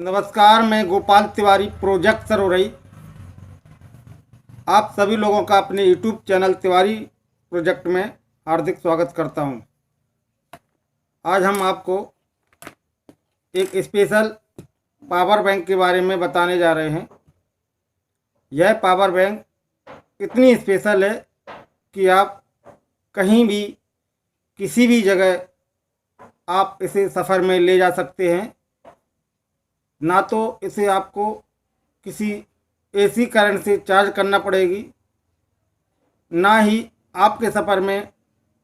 नमस्कार, मैं गोपाल तिवारी प्रोजेक्ट सरोरई आप सभी लोगों का अपने यूट्यूब चैनल तिवारी प्रोजेक्ट में हार्दिक स्वागत करता हूं। आज हम आपको एक स्पेशल पावर बैंक के बारे में बताने जा रहे हैं। यह पावर बैंक इतनी स्पेशल है कि आप कहीं भी किसी भी जगह आप इसे सफ़र में ले जा सकते हैं। ना तो इसे आपको किसी एसी करंट से चार्ज करना पड़ेगी, ना ही आपके सफ़र में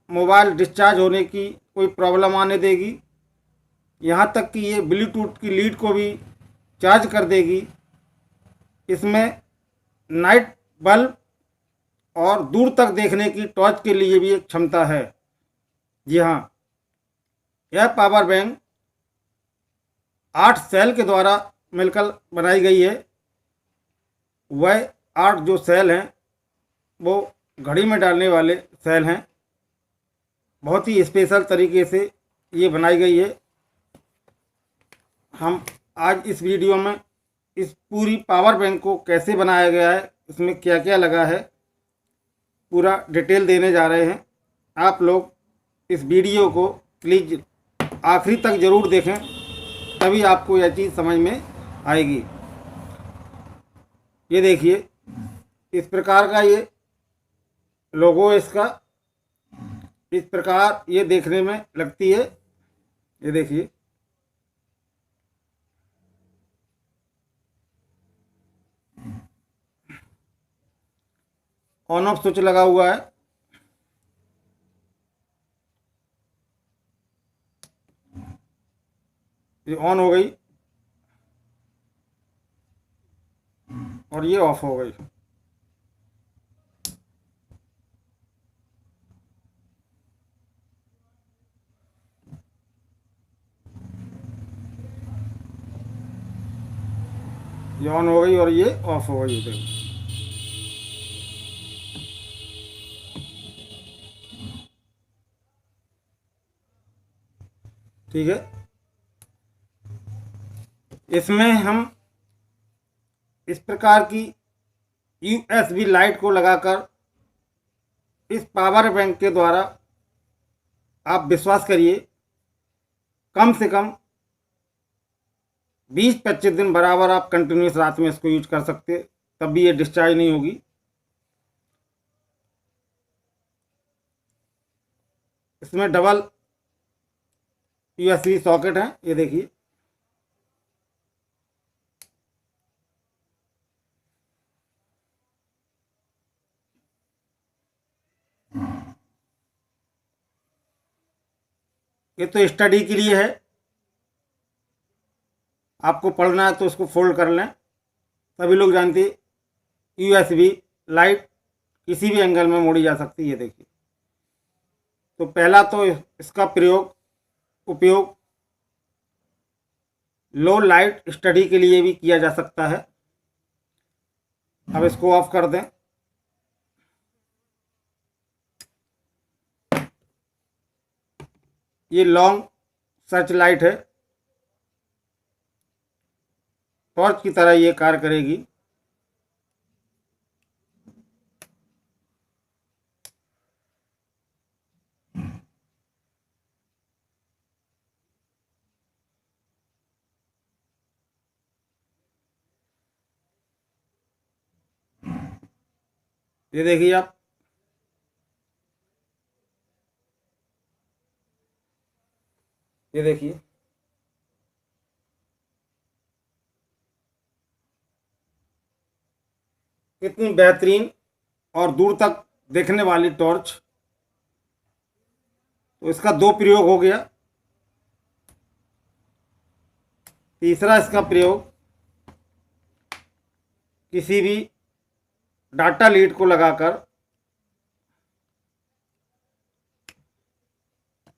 मोबाइल डिस्चार्ज होने की कोई प्रॉब्लम आने देगी। यहाँ तक कि ये ब्लूटूथ की लीड को भी चार्ज कर देगी। इसमें नाइट बल्ब और दूर तक देखने की टॉर्च के लिए भी एक क्षमता है। जी हाँ, यह पावर बैंक 8 सेल के द्वारा मिलकर बनाई गई है। वह 8 जो सेल हैं वो घड़ी में डालने वाले सेल हैं। बहुत ही स्पेशल तरीके से ये बनाई गई है। हम आज इस वीडियो में इस पूरी पावर बैंक को कैसे बनाया गया है, इसमें क्या क्या लगा है, पूरा डिटेल देने जा रहे हैं। आप लोग इस वीडियो को प्लीज़ आखिरी तक ज़रूर देखें, तभी आपको यह चीज़ समझ में आएगी। ये देखिए, इस प्रकार का ये लोगो है इसका। इस प्रकार ये देखने में लगती है। ये देखिए, ऑन ऑफ स्विच लगा हुआ है। ये ऑन हो गई और ये ऑफ हो गई। ये ऑन हो गई और ये ऑफ हो गई। देखो, ठीक है। इसमें हम इस प्रकार की यूएसबी लाइट को लगाकर इस पावर बैंक के द्वारा आप विश्वास करिए कम से कम 20-25 दिन बराबर आप कंटिन्यूस रात में इसको यूज कर सकते, तब भी ये डिस्चार्ज नहीं होगी। इसमें डबल यूएसबी सॉकेट है। ये देखिए, ये तो स्टडी के लिए है। आपको पढ़ना है तो उसको फोल्ड कर लें। सभी लोग जानते यूएसबी लाइट किसी भी एंगल में मोड़ी जा सकती है। देखिए, तो पहला तो इसका उपयोग लो लाइट स्टडी के लिए भी किया जा सकता है। अब इसको ऑफ कर दें। ये लॉन्ग सर्च लाइट है, टॉर्च की तरह ये कार्य करेगी। ये देखिए आप, ये देखिए, कितनी बेहतरीन और दूर तक देखने वाली टॉर्च। तो इसका 2 प्रयोग हो गया। तीसरा इसका प्रयोग किसी भी डाटा लीड को लगाकर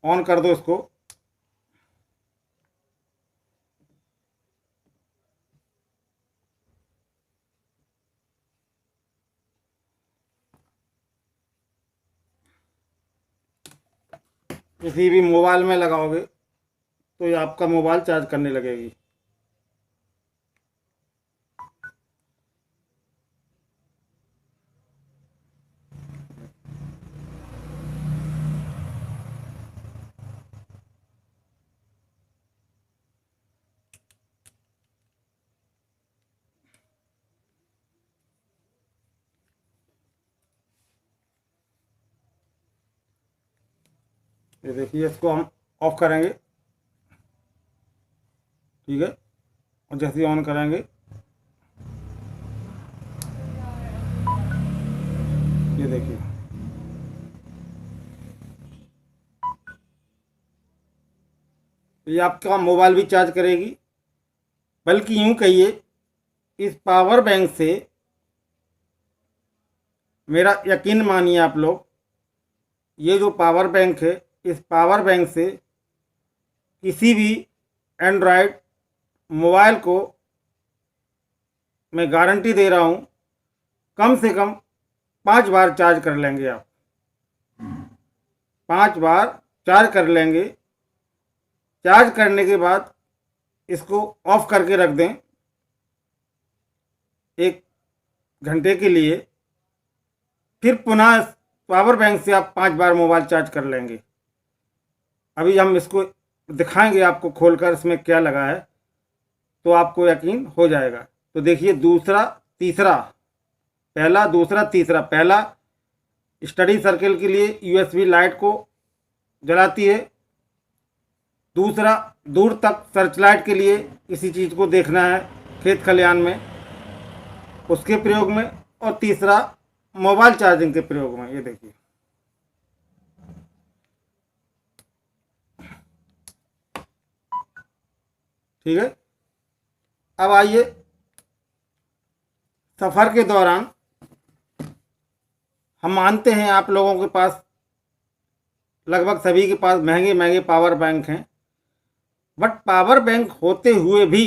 ऑन कर दो इसको। किसी भी मोबाइल में लगाओगे तो ये आपका मोबाइल चार्ज करने लगेगी। ये देखिए, इसको हम ऑफ करेंगे, ठीक है। और जैसे ही ऑन करेंगे, ये देखिए, ये आपका मोबाइल भी चार्ज करेगी। बल्कि यूँ कहिए, इस पावर बैंक से मेरा यकीन मानिए आप लोग, ये जो पावर बैंक है, इस पावर बैंक से किसी भी एंड्रॉयड मोबाइल को मैं गारंटी दे रहा हूँ, कम से कम 5 बार चार्ज कर लेंगे आप। 5 बार चार्ज कर लेंगे। चार्ज करने के बाद इसको ऑफ करके रख दें 1 घंटे के लिए। फिर पुनः पावर बैंक से आप 5 बार मोबाइल चार्ज कर लेंगे। अभी हम इसको दिखाएंगे आपको खोलकर इसमें क्या लगा है, तो आपको यकीन हो जाएगा। तो देखिए, दूसरा तीसरा, पहला दूसरा तीसरा। पहला स्टडी सर्कल के लिए यूएसबी लाइट को जलाती है। दूसरा दूर तक सर्च लाइट के लिए, किसी चीज़ को देखना है खेत खलिहान में, उसके प्रयोग में। और तीसरा मोबाइल चार्जिंग के प्रयोग में। ये देखिए, ठीक है। अब आइए, सफ़र के दौरान हम मानते हैं आप लोगों के पास, लगभग सभी के पास महंगे महंगे पावर बैंक हैं। बट पावर बैंक होते हुए भी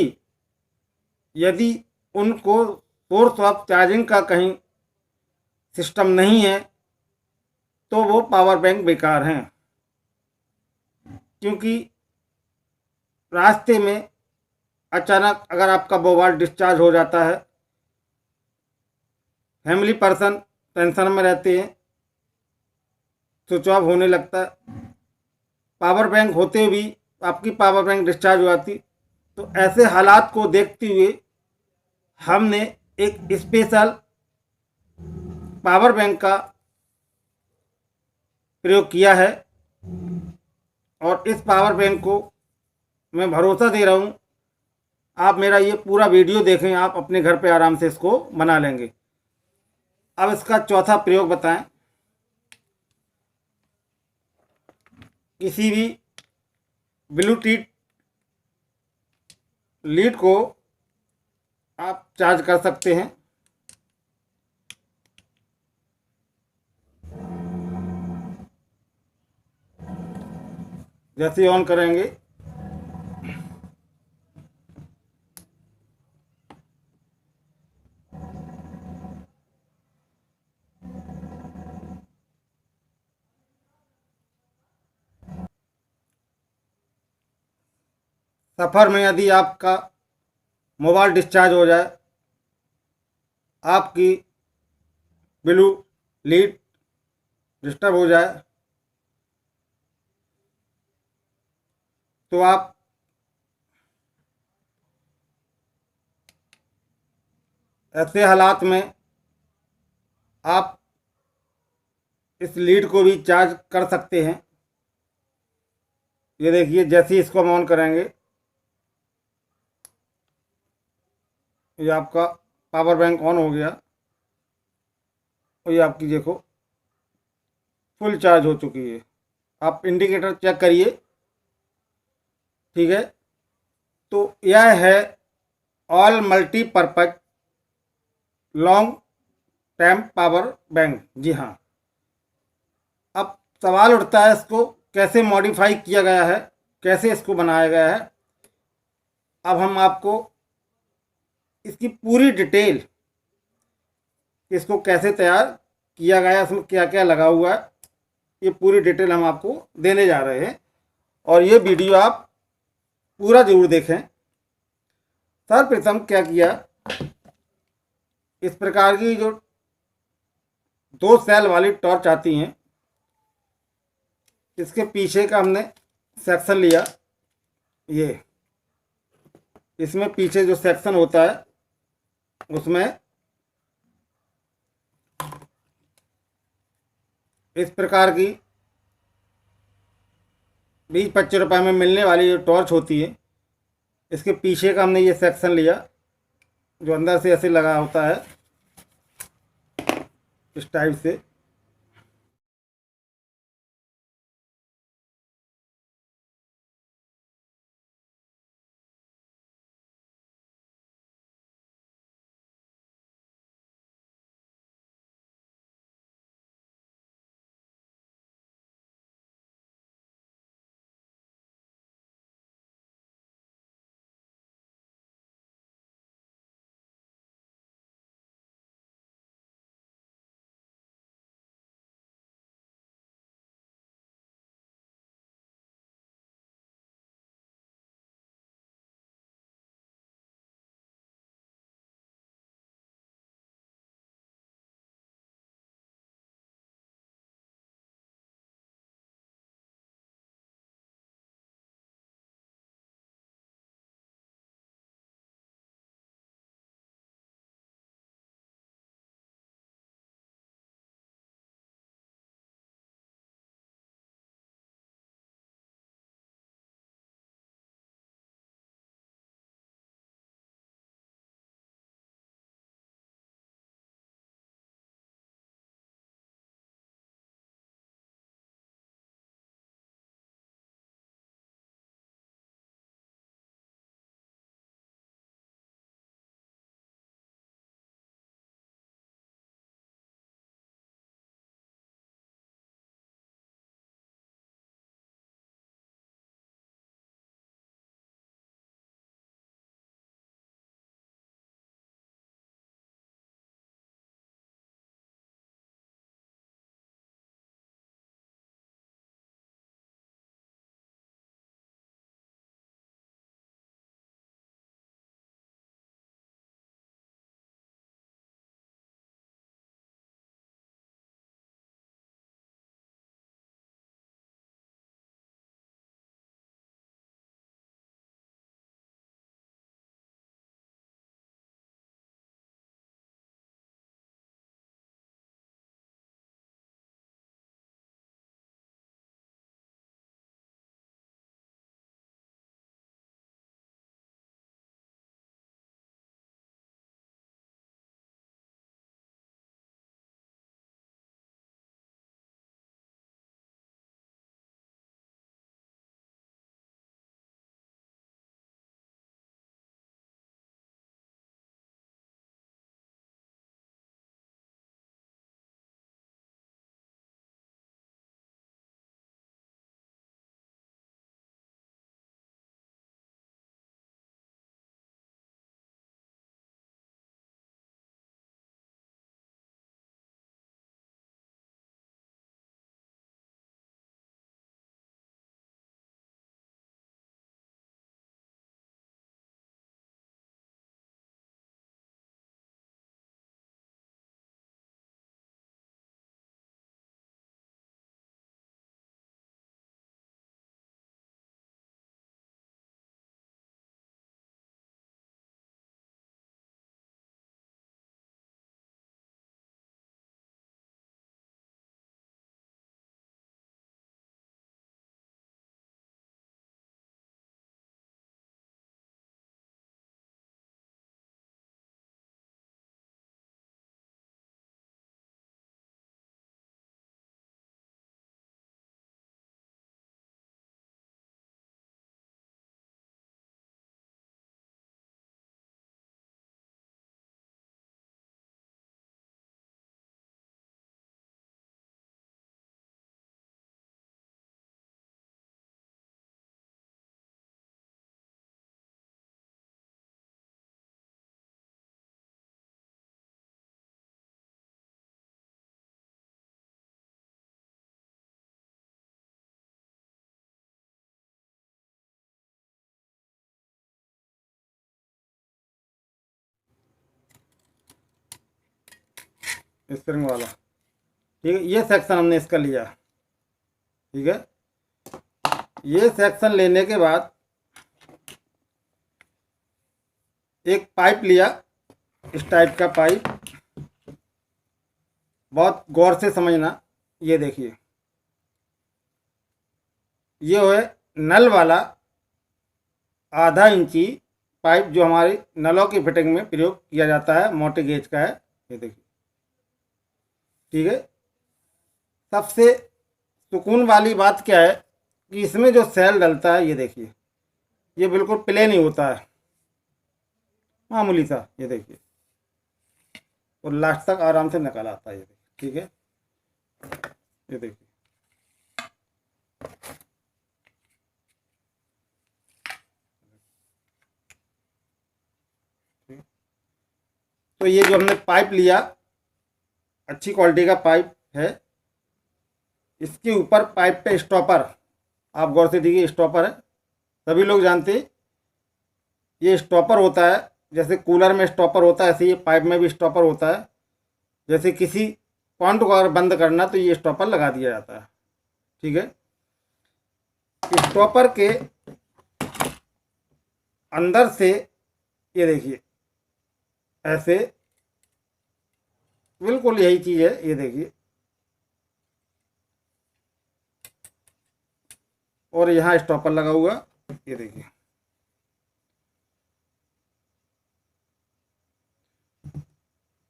यदि उनको सोर्स ऑफ चार्जिंग का कहीं सिस्टम नहीं है, तो वो पावर बैंक बेकार हैं। क्योंकि रास्ते में अचानक अगर आपका मोबाइल डिस्चार्ज हो जाता है, फैमिली पर्सन टेंशन में रहते हैं, स्विच ऑफ होने लगता है, पावर बैंक होते भी आपकी पावर बैंक डिस्चार्ज हो जाती। तो ऐसे हालात को देखते हुए हमने एक स्पेशल पावर बैंक का प्रयोग किया है। और इस पावर बैंक को मैं भरोसा दे रहा हूँ, आप मेरा ये पूरा वीडियो देखें, आप अपने घर पे आराम से इसको बना लेंगे। अब इसका चौथा प्रयोग बताएं। किसी भी ब्लूटूथ लीड को आप चार्ज कर सकते हैं। जैसे ऑन करेंगे, सफ़र में यदि आपका मोबाइल डिस्चार्ज हो जाए, आपकी ब्लू लीड डिस्टर्ब हो जाए, तो आप ऐसे हालात में आप इस लीड को भी चार्ज कर सकते हैं। ये देखिए, जैसे ही इसको हम ऑन करेंगे, ये आपका पावर बैंक ऑन हो गया और ये आपकी देखो फुल चार्ज हो चुकी है। आप इंडिकेटर चेक करिए, ठीक है। तो यह है all multipurpose long term power bank. जी हाँ। अब सवाल उठता है, इसको कैसे मॉडिफाई किया गया है, कैसे इसको बनाया गया है। अब हम आपको इसकी पूरी डिटेल, इसको कैसे तैयार किया गया, इसमें क्या क्या लगा हुआ है, ये पूरी डिटेल हम आपको देने जा रहे हैं। और ये वीडियो आप पूरा ज़रूर देखें। सर्वप्रथम क्या किया, इस प्रकार की जो 2 सेल वाली टॉर्च आती हैं, इसके पीछे का हमने सेक्शन लिया। ये इसमें पीछे जो सेक्शन होता है, उसमें इस प्रकार की 20-25 रुपये में मिलने वाली जो टॉर्च होती है, इसके पीछे का हमने ये सेक्शन लिया जो अंदर से ऐसे लगा होता है, इस टाइप से। स्प्रिंग वाला, ठीक है। ये सेक्शन हमने इसका लिया, ठीक है। ये सेक्शन लेने के बाद एक पाइप लिया, इस टाइप का पाइप, बहुत गौर से समझना। ये देखिए, ये है नल वाला आधा इंची पाइप जो हमारी नलों की फिटिंग में प्रयोग किया जाता है, मोटे गेज का है। ये देखिए, ठीक है। सबसे सुकून वाली बात क्या है कि इसमें जो सेल डलता है, ये देखिए, ये बिल्कुल प्लेन ही होता है, मामूली सा। ये देखिए, और लास्ट तक आराम से निकल आता है। ये देखिए, ठीक है। ये देखिए, तो ये जो हमने पाइप लिया, अच्छी क्वालिटी का पाइप है। इसके ऊपर पाइप पे स्टॉपर, आप गौर से देखिए, स्टॉपर है। सभी लोग जानते हैं ये स्टॉपर होता है, जैसे कूलर में स्टॉपर होता है ऐसे ये पाइप में भी स्टॉपर होता है। जैसे किसी पॉइंट को अगर बंद करना तो ये स्टॉपर लगा दिया जाता है, ठीक है। स्टॉपर के अंदर से ये देखिए, ऐसे बिल्कुल यही चीज़ है। ये देखिए, और यहाँ स्टॉपर लगा हुआ, ये देखिए,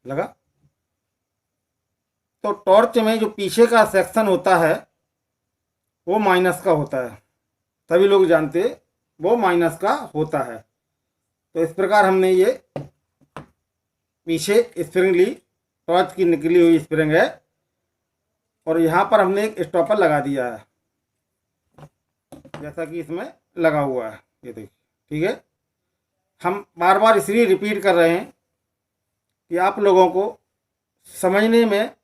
लगा। तो टॉर्च में जो पीछे का सेक्शन होता है वो माइनस का होता है, सभी लोग जानते हैं वो माइनस का होता है। तो इस प्रकार हमने ये पीछे स्प्रिंग ली, टॉर्च की निकली हुई स्प्रिंग है, और यहाँ पर हमने एक स्टॉपर लगा दिया है, जैसा कि इसमें लगा हुआ है। ये देखिए, ठीक है। हम बार बार इसलिए रिपीट कर रहे हैं कि आप लोगों को समझने में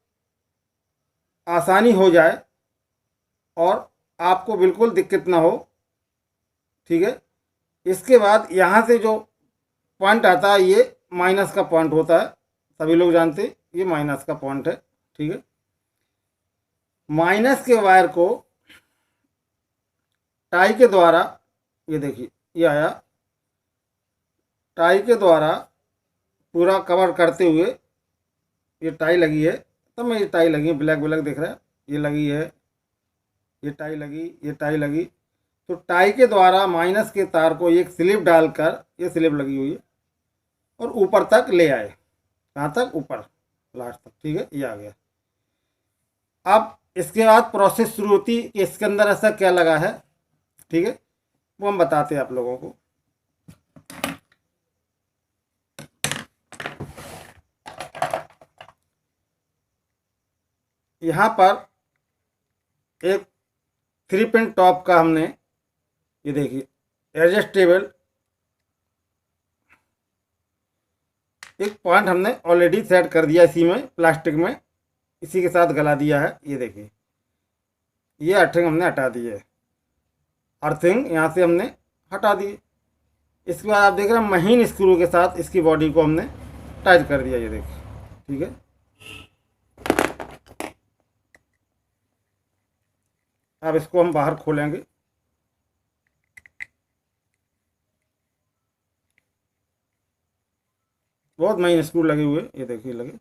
आसानी हो जाए और आपको बिल्कुल दिक्कत ना हो, ठीक है। इसके बाद यहाँ से जो पॉइंट आता है ये माइनस का पॉइंट होता है, सभी लोग जानते हैं ये माइनस का पॉइंट है, ठीक है। माइनस के वायर को टाई के द्वारा, ये देखिए, ये आया, टाई के द्वारा पूरा कवर करते हुए, ये टाई लगी है, तब में ये टाई लगी है, ब्लैक ब्लैक दिख रहा है, ये लगी है, ये टाई लगी, ये टाई लगी। तो टाई के द्वारा माइनस के तार को एक स्लिप डालकर, ये स्लिप लगी हुई है, और ऊपर तक ले आए। कहाँ तक? ऊपर, लास्ट तक, ठीक है। ये आ गया। अब इसके बाद प्रोसेस शुरू होती कि इसके अंदर ऐसा क्या लगा है, ठीक है, वो हम बताते हैं आप लोगों को। यहाँ पर एक 3 पिन टॉप का हमने, ये देखिए, एडजस्टेबल एक पॉइंट हमने ऑलरेडी सेट कर दिया इसी में, प्लास्टिक में, इसी के साथ गला दिया है। ये देखिए, ये अर्थिंग हमने हटा दी है, अर्थिंग यहाँ से हमने हटा दी। इसके बाद आप देख रहे हैं महीन स्क्रू के साथ इसकी बॉडी को हमने टाइट कर दिया, ये देखिए, ठीक है। अब इसको हम बाहर खोलेंगे। बहुत महीन स्क्रू लगे हुए, ये देखिए, लगे।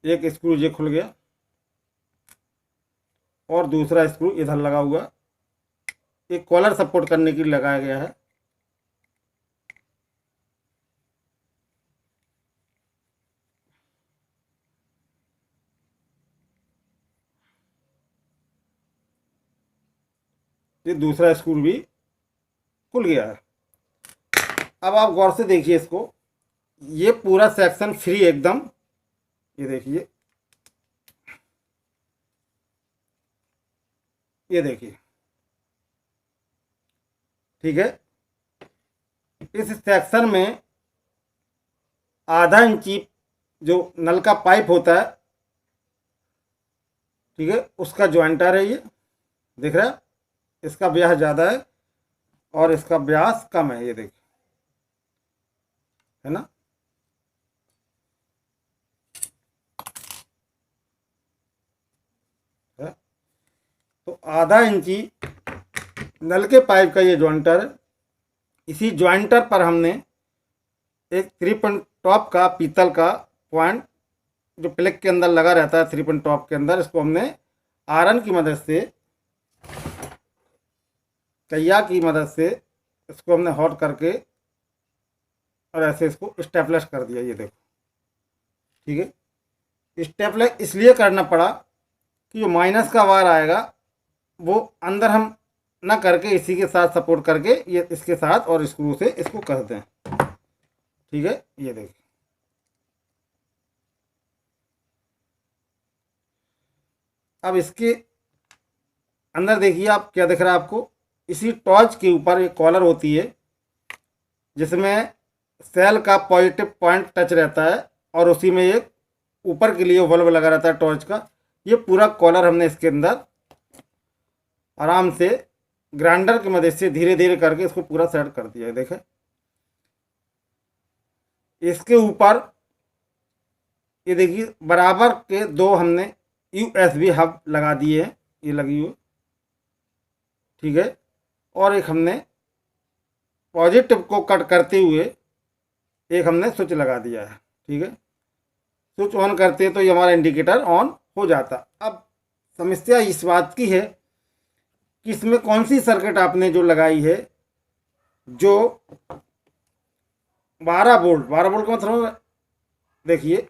एक स्क्रू ये खुल गया, और दूसरा स्क्रू इधर लगा हुआ, एक कॉलर सपोर्ट करने के लिए लगाया गया है। ये दूसरा स्क्रू भी खुल गया है। अब आप गौर से देखिए इसको, ये पूरा सेक्शन फ्री एकदम, ये देखिए, ये देखिए, ठीक है। इस सेक्शन में आधा इंची जो नल का पाइप होता है, ठीक है, उसका ज्वाइंटर है, ये दिख रहा है। इसका व्यास ज़्यादा है और इसका व्यास कम है, ये देखिए, है ना। है? तो आधा इंची नल के पाइप का ये जॉइंटर है। इसी जॉइंटर पर हमने एक 3 टॉप का पीतल का पॉइंट जो प्लग के अंदर लगा रहता है 3 टॉप के अंदर, इसको हमने आयरन की मदद से, कैया की मदद से इसको हमने हॉट करके और ऐसे इसको स्टेपलेस कर दिया। ये देखो, ठीक है। स्टेपलेस इसलिए करना पड़ा कि जो माइनस का वायर आएगा वो अंदर हम ना करके इसी के साथ सपोर्ट करके ये इसके साथ और स्क्रू से इसको कस दें, ठीक है। ये देखिए, अब इसके अंदर देखिए आप क्या दिख रहा है आपको। इसी टॉर्च के ऊपर एक कॉलर होती है जिसमें सेल का पॉजिटिव पॉइंट टच रहता है और उसी में एक ऊपर के लिए बल्ब लगा रहता है टॉर्च का। ये पूरा कॉलर हमने इसके अंदर आराम से ग्राइंडर की मदद से धीरे धीरे करके इसको पूरा सेट कर दिया है। देखें, इसके ऊपर ये देखिए बराबर के 2 हमने USB हब लगा दिए हैं, ये लगी हुई, ठीक है। और एक हमने पॉजिटिव को कट करते हुए एक हमने स्विच लगा दिया है, ठीक है। स्विच ऑन करते हैं तो ये हमारा इंडिकेटर ऑन हो जाता। अब समस्या इस बात की है कि इसमें कौन सी सर्किट आपने जो लगाई है, जो 12 वोल्ट, 12 वोल्ट का मतलब देखिए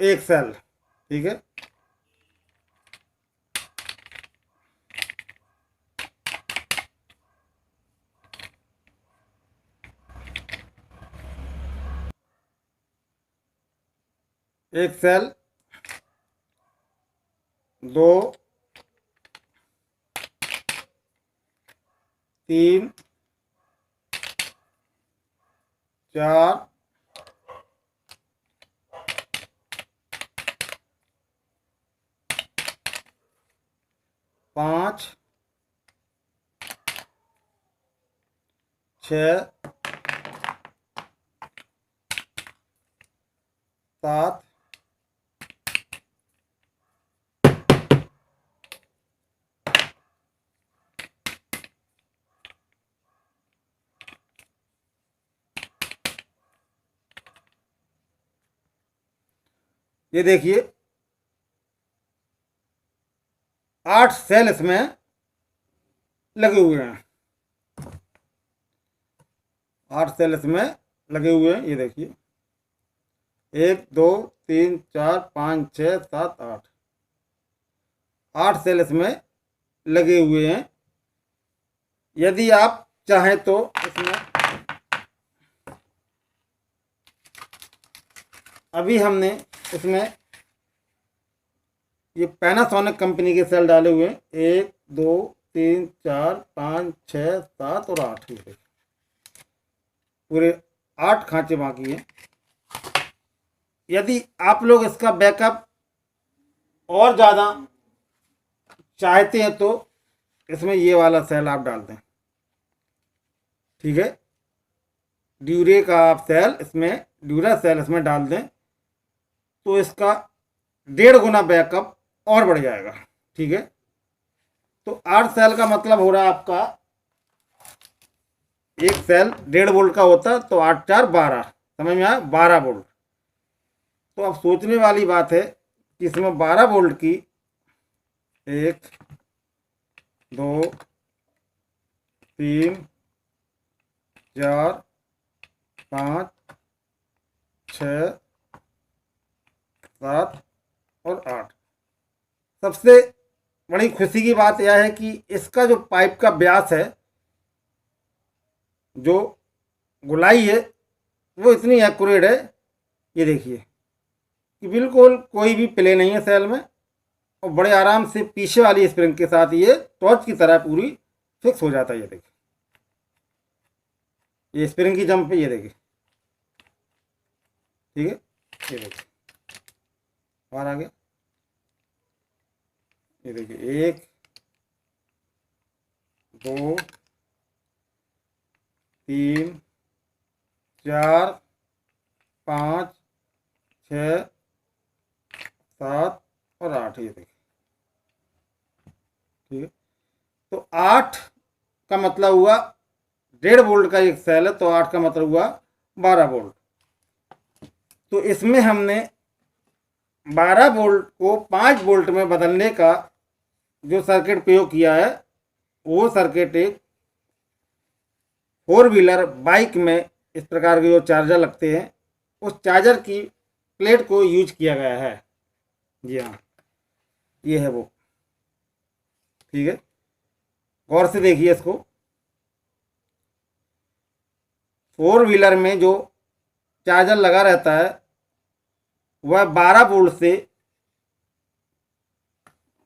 एक सेल, ठीक है। एक सेल, 2, 3, 4, 5, 6, 7, 8 ये देखिए 8 सेल इसमें लगे हुए हैं, 8 सेल इसमें लगे हुए हैं। ये देखिए 1 2 3 4 5 6 7 8, 8 सेल इसमें लगे हुए हैं। यदि आप चाहें तो इसमें अभी हमने इसमें ये पैनासोनिक कंपनी के सेल डाले हुए हैं, 1 2 3 4 5 6 7 और 8, ये पूरे 8 खांचे बाकी हैं। यदि आप लोग इसका बैकअप और ज़्यादा चाहते हैं तो इसमें ये वाला सेल आप डाल दें, ठीक है। ड्यूरे का आप सेल इसमें, ड्यूरा सेल इसमें डाल दें तो इसका 1.5 गुना बैकअप और बढ़ जाएगा, ठीक है। तो 8 सेल का मतलब हो रहा है आपका, एक सेल 1.5 वोल्ट का होता तो 8 4 12, समझ में आया, 12 वोल्ट। तो अब सोचने वाली बात है कि इसमें 12 वोल्ट की 1 2 3 4 5 6 7 और 8। सबसे बड़ी खुशी की बात यह है कि इसका जो पाइप का व्यास है, जो गोलाई है, वो इतनी एक्यूरेट है, ये देखिए कि बिल्कुल कोई भी प्ले नहीं है सेल में, और बड़े आराम से पीछे वाली स्प्रिंग के साथ ये टॉर्च की तरह पूरी फिक्स हो जाता है। ये देखिए, ये स्प्रिंग की जंप पे, ये देखिए, ठीक है। ये देखिए बाहर आ गया, ये देखिए 1 2 3 4 5 6 7 और 8, ये देखिए, ठीक है। तो 8 का मतलब हुआ 1.5 वोल्ट का एक सेल है, तो 8 का मतलब हुआ 12 वोल्ट। तो इसमें हमने 12 वोल्ट को 5 वोल्ट में बदलने का जो सर्किट प्रयोग किया है, वो सर्किट एक 4 व्हीलर बाइक में इस प्रकार के जो चार्जर लगते हैं, उस चार्जर की प्लेट को यूज किया गया है। जी हाँ, ये है वो। ठीक है, गौर से देखिए इसको। 4 व्हीलर में जो चार्जर लगा रहता है वह 12 वोल्ट से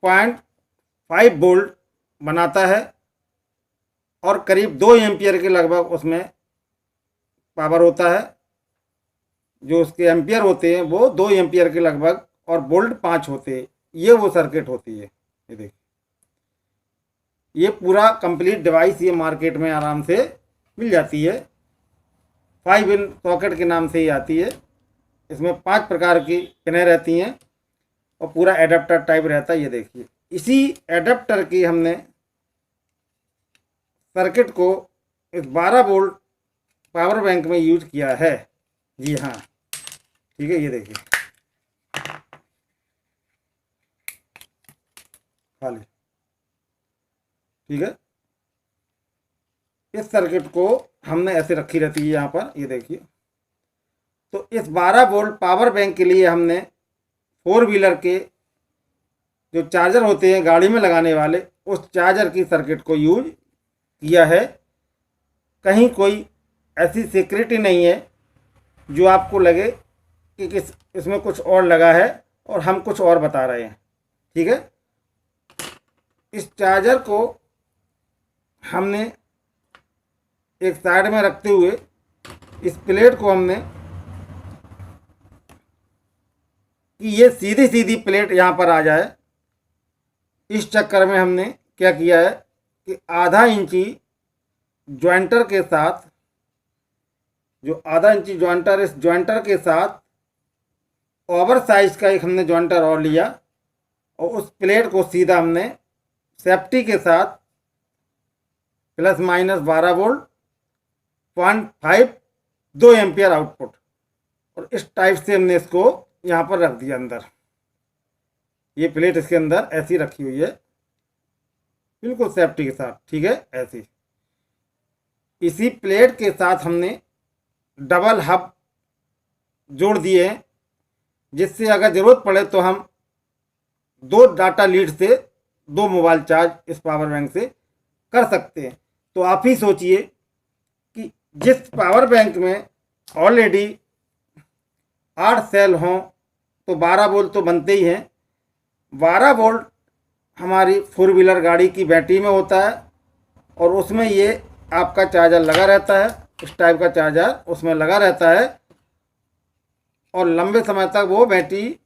0.5 वोल्ट बनाता है और करीब 2 एम्पियर के लगभग उसमें पावर होता है। जो उसके एम्पियर होते हैं वो 2 एम्पियर के लगभग और वोल्ट 5 होते हैं। ये वो सर्किट होती है। ये देखिए, ये पूरा कंप्लीट डिवाइस ये मार्केट में आराम से मिल जाती है। 5 इन सॉकेट के नाम से ही आती है। इसमें 5 प्रकार की पिनें रहती हैं और पूरा एडाप्टर टाइप रहता है। ये देखिए, इसी एडाप्टर की हमने सर्किट को इस 12 वोल्ट पावर बैंक में यूज किया है। जी हाँ, ठीक है, ये देखिए खाली। ठीक है, इस सर्किट को हमने ऐसे रखी रहती है यहाँ पर, ये देखिए। तो इस 12 वोल्ट पावर बैंक के लिए हमने 4 व्हीलर के जो चार्जर होते हैं गाड़ी में लगाने वाले, उस चार्जर की सर्किट को यूज किया है। कहीं कोई ऐसी सिक्योरिटी नहीं है जो आपको लगे कि इसमें कुछ और लगा है और हम कुछ और बता रहे हैं। ठीक है, इस चार्जर को हमने एक साइड में रखते हुए इस प्लेट को हमने कि ये सीधी सीधी प्लेट यहाँ पर आ जाए, इस चक्कर में हमने क्या किया है कि आधा इंची ज्वाइंटर के साथ, जो आधा इंची ज्वाइंटर, इस ज्वाइंटर के साथ ओवर साइज का एक हमने ज्वाइंटर और लिया और उस प्लेट को सीधा हमने सेफ्टी के साथ plus minus 12 volt 0.5 2 ampere output, और इस टाइप से हमने इसको यहाँ पर रख दिया अंदर। ये प्लेट इसके अंदर ऐसी रखी हुई है बिल्कुल सेफ्टी के साथ। ठीक है, ऐसी। इसी प्लेट के साथ हमने डबल हब जोड़ दिए हैं, जिससे अगर ज़रूरत पड़े तो हम 2 डाटा लीड से 2 मोबाइल चार्ज इस पावर बैंक से कर सकते हैं। तो आप ही सोचिए कि जिस पावर बैंक में ऑलरेडी 8 सेल हों तो 12 वोल्ट तो बनते ही हैं। 12 वोल्ट हमारी 4 व्हीलर गाड़ी की बैटरी में होता है और उसमें ये आपका चार्जर लगा रहता है। इस टाइप का चार्जर उसमें लगा रहता है और लंबे समय तक वो बैटरी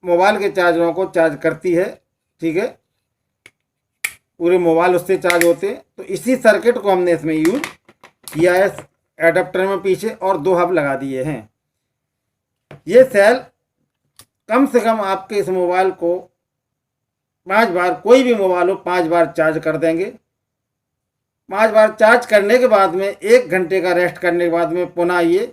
मोबाइल के चार्जरों को चार्ज करती है। ठीक है, पूरे मोबाइल उससे चार्ज होते हैं। तो इसी सर्किट को हमने इसमें यूज किया है एडाप्टर में पीछे, और 2 हब लगा दिए हैं। ये सेल कम से कम आपके इस मोबाइल को 5 बार, कोई भी मोबाइल हो 5 बार चार्ज कर देंगे। 5 बार चार्ज करने के बाद में 1 घंटे का रेस्ट करने के बाद में पुनः ये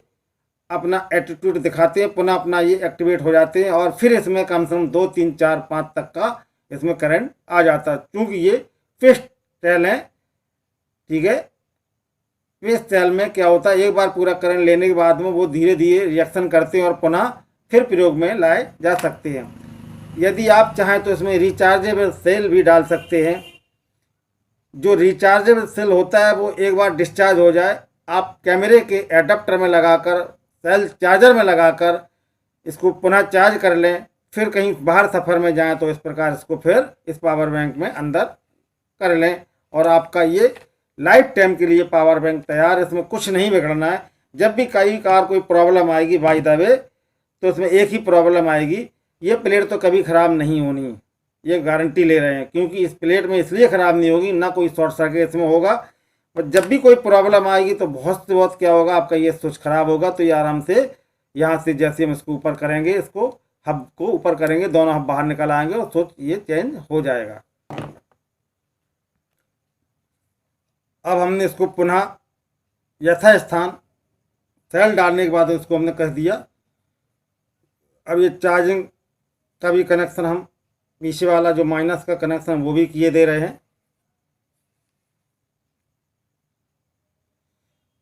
अपना एटीट्यूड दिखाते हैं, पुनः अपना ये एक्टिवेट हो जाते हैं और फिर इसमें कम से कम 2 3 4 5 तक का इसमें करंट आ जाता है, क्योंकि ये फिक्स्ड सेल है। ठीक है, फिक्स्ड सेल में क्या होता है, एक बार पूरा करंट लेने के बाद में वो धीरे धीरे रिएक्शन करते हैं और पुनः फिर प्रयोग में लाए जा सकते हैं। यदि आप चाहें तो इसमें रिचार्जेबल सेल भी डाल सकते हैं। जो रिचार्जेबल सेल होता है वो एक बार डिस्चार्ज हो जाए, आप कैमरे के एडाप्टर में लगाकर, सेल चार्जर में लगाकर इसको पुनः चार्ज कर लें, फिर कहीं बाहर सफ़र में जाएं तो इस प्रकार इसको फिर इस पावर बैंक में अंदर कर लें और आपका ये लाइफ टाइम के लिए पावर बैंक तैयार। इसमें कुछ नहीं बिगड़ना है। जब भी कई कार कोई प्रॉब्लम आएगी बाई द वे, तो इसमें एक ही प्रॉब्लम आएगी, ये प्लेट तो कभी ख़राब नहीं होनी, ये गारंटी ले रहे हैं, क्योंकि इस प्लेट में इसलिए ख़राब नहीं होगी, ना कोई शॉर्ट सर्किट इसमें होगा। और जब भी कोई प्रॉब्लम आएगी तो बहुत से बहुत क्या होगा, आपका ये स्विच ख़राब होगा। तो ये आराम से यहाँ से जैसे हम इसको ऊपर करेंगे, इसको हब को ऊपर करेंगे, दोनों हब बाहर निकल आएंगे और स्विच ये चेंज हो जाएगा। अब हमने इसको पुनः यथास्थान सेल डालने के बाद इसको हमने कस दिया। अब ये चार्जिंग का भी कनेक्शन हम पीछे वाला जो माइनस का कनेक्शन वो भी किए दे रहे हैं।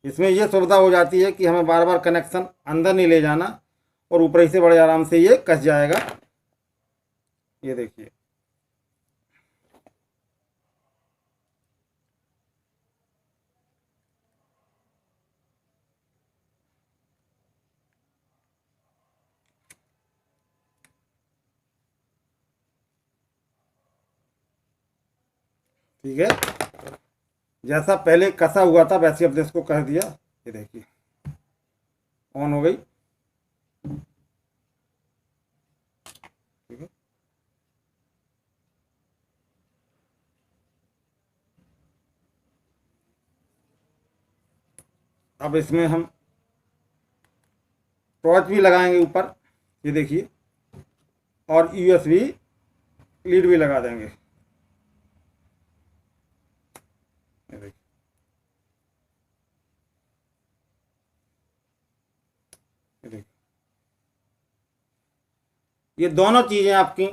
इसमें ये सुविधा हो जाती है कि हमें बार बार कनेक्शन अंदर नहीं ले जाना और ऊपर ही से बड़े आराम से ये कस जाएगा। ये देखिए, ठीक है। जैसा पहले कसा हुआ था वैसे हमने इसको कस दिया। ये देखिए ऑन हो गई। ठीक है, अब इसमें हम टॉर्च भी लगाएंगे ऊपर, ये देखिए, और यूएसबी लीड भी लगा देंगे। ये देखिए, ये देखिए, ये दोनों चीज़ें आपकी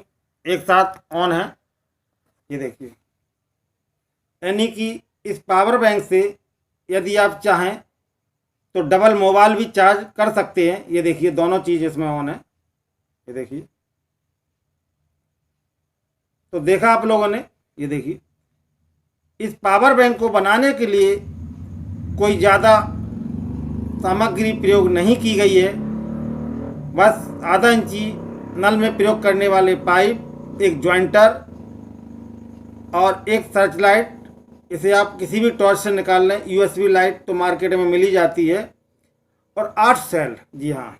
एक साथ ऑन है। ये देखिए, यानी कि इस पावर बैंक से यदि आप चाहें तो डबल मोबाइल भी चार्ज कर सकते हैं। ये देखिए दोनों चीज़ इसमें ऑन है। ये देखिए, तो देखा आप लोगों ने। ये देखिए, इस पावर बैंक को बनाने के लिए कोई ज़्यादा सामग्री प्रयोग नहीं की गई है। बस आधा इंची नल में प्रयोग करने वाले पाइप, एक जॉइंटर और एक सर्च लाइट। इसे आप किसी भी टॉर्च से निकाल लें। यूएसबी लाइट तो मार्केट में मिल ही जाती है। और 8 सेल, जी हाँ,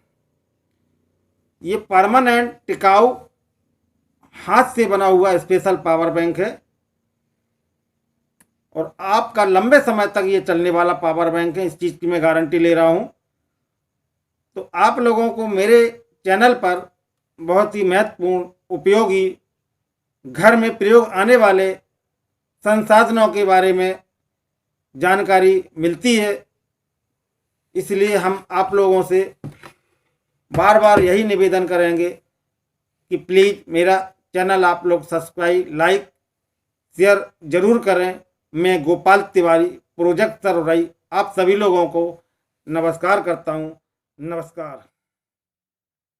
ये परमानेंट टिकाऊ हाथ से बना हुआ स्पेशल पावर बैंक है और आपका लंबे समय तक ये चलने वाला पावर बैंक है। इस चीज़ की मैं गारंटी ले रहा हूँ। तो आप लोगों को मेरे चैनल पर बहुत ही महत्वपूर्ण, उपयोगी, घर में प्रयोग आने वाले संसाधनों के बारे में जानकारी मिलती है। इसलिए हम आप लोगों से बार बार यही निवेदन करेंगे कि प्लीज़ मेरा चैनल आप लोग सब्सक्राइब, लाइक, शेयर ज़रूर करें। मैं गोपाल तिवारी, प्रोजेक्ट सरवरई, आप सभी लोगों को नमस्कार करता हूँ। नमस्कार।